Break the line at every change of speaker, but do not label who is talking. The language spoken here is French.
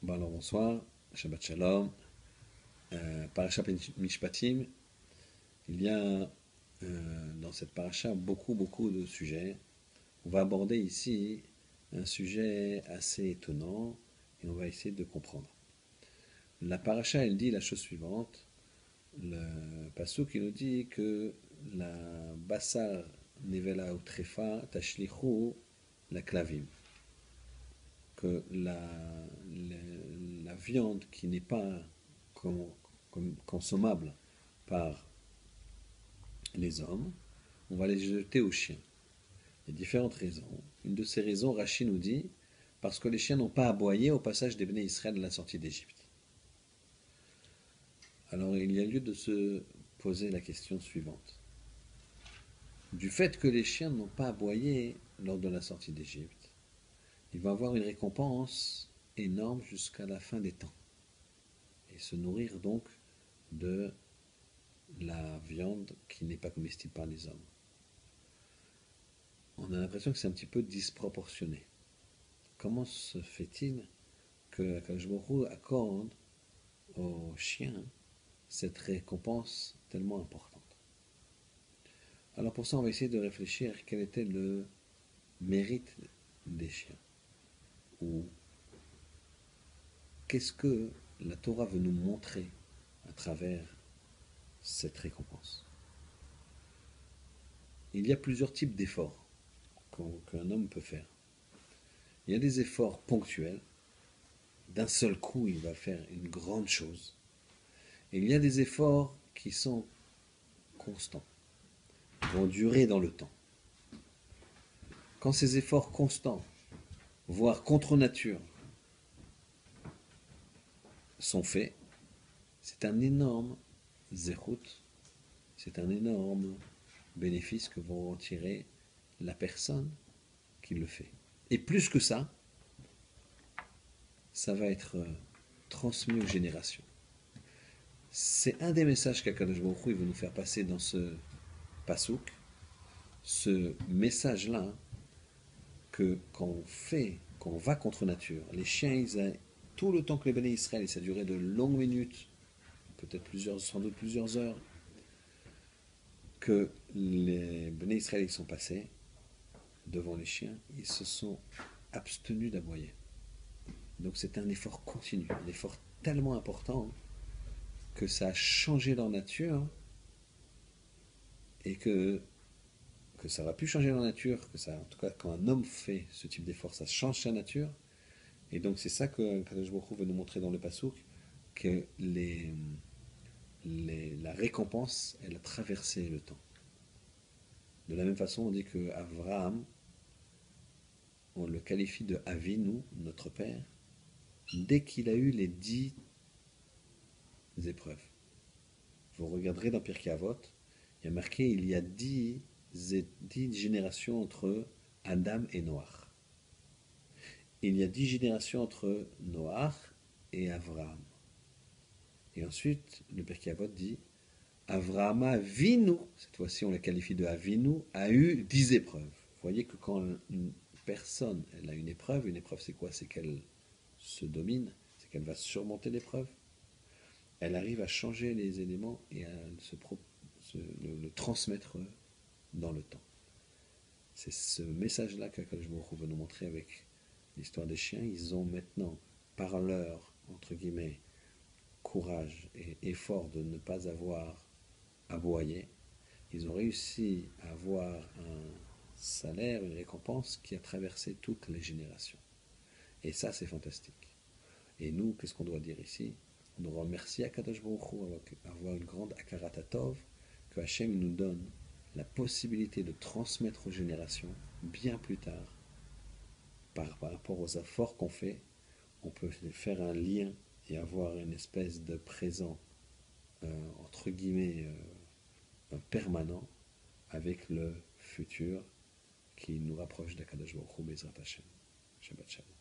Bon alors bonsoir, Shabbat Shalom. Parashat Mishpatim, il y a dans cette paracha beaucoup de sujets. On va aborder ici un sujet assez étonnant et on va essayer de comprendre. La paracha, elle dit la chose suivante. Le pasuk, il nous dit que la Bassar Nevela ou Trefa Tashlichu la Klavim. Que la viande qui n'est pas consommable par les hommes, on va les jeter aux chiens. Il y a différentes raisons. Une de ces raisons, Rachid nous dit, parce que les chiens n'ont pas aboyé au passage des Béné Israël à la sortie d'Égypte. Alors il y a lieu de se poser la question suivante. Du fait que les chiens n'ont pas aboyé lors de la sortie d'Égypte, il va avoir une récompense énorme jusqu'à la fin des temps. Et se nourrir donc de la viande qui n'est pas comestible par les hommes. On a l'impression que c'est un petit peu disproportionné. Comment se fait-il que Akadosh Baruch Hu accorde aux chiens cette récompense tellement importante? Alors pour ça, on va essayer de réfléchir à quel était le mérite des chiens. Ou qu'est-ce que la Torah veut nous montrer à travers cette récompense? Il y a plusieurs types d'efforts qu'un homme peut faire. Il y a des efforts ponctuels. D'un seul coup, il va faire une grande chose. Et il y a des efforts qui sont constants, qui vont durer dans le temps. Quand ces efforts constants, voire contre nature, sont faits, c'est un énorme zérout, c'est un énorme bénéfice que vont en tirer la personne qui le fait. Et plus que ça, ça va être transmis aux générations. C'est un des messages qu'Akadosh Baruch Hu veut nous faire passer dans ce pasouk, ce message-là, que quand on va contre nature, les chiens, tout le temps que les béné Israël, et ça durait de longues minutes, peut-être sans doute plusieurs heures, que les béné Israël ils sont passés devant les chiens, ils se sont abstenus d'aboyer. Donc c'est un effort continu, un effort tellement important que ça a changé leur nature et que ça va plus changer leur nature, que ça, en tout cas quand un homme fait ce type d'effort, ça change sa nature. Et donc c'est ça que Kadosh Baruch Hu veut nous montrer dans le Passouk, que la récompense, elle a traversé le temps. De la même façon, on dit que Avraham, on le qualifie de Avinu, notre père, dès qu'il a eu les 10 épreuves. Vous regarderez dans Pirkei Avot, il y a marqué il y a 10 générations entre Adam et Noach. Il y a 10 générations entre Noach et Avraham. Et ensuite, le Pirkei Avot dit Avraham Avinu, cette fois-ci on la qualifie de Avinu, a eu 10 épreuves. Vous voyez que quand une personne elle a une épreuve c'est quoi? C'est qu'elle se domine, c'est qu'elle va surmonter l'épreuve. Elle arrive à changer les éléments et à le transmettre dans le temps. C'est ce message-là qu'Akadosh Baruch Hu veut nous montrer avec l'histoire des chiens. Ils ont maintenant, par leur, entre guillemets, courage et effort de ne pas avoir aboyé, ils ont réussi à avoir un salaire, une récompense qui a traversé toutes les générations. Et ça, c'est fantastique. Et nous, qu'est-ce qu'on doit dire ici? On doit remercier Akadosh Baruch Hu, avoir une grande Akarat Tov, que Hachem nous donne la possibilité de transmettre aux générations, bien plus tard, par rapport aux efforts qu'on fait, on peut faire un lien et avoir une espèce de présent, entre guillemets, permanent, avec le futur qui nous rapproche d'Akadosh Baruch Hu Bezrat Hashem. Shabbat Shalom.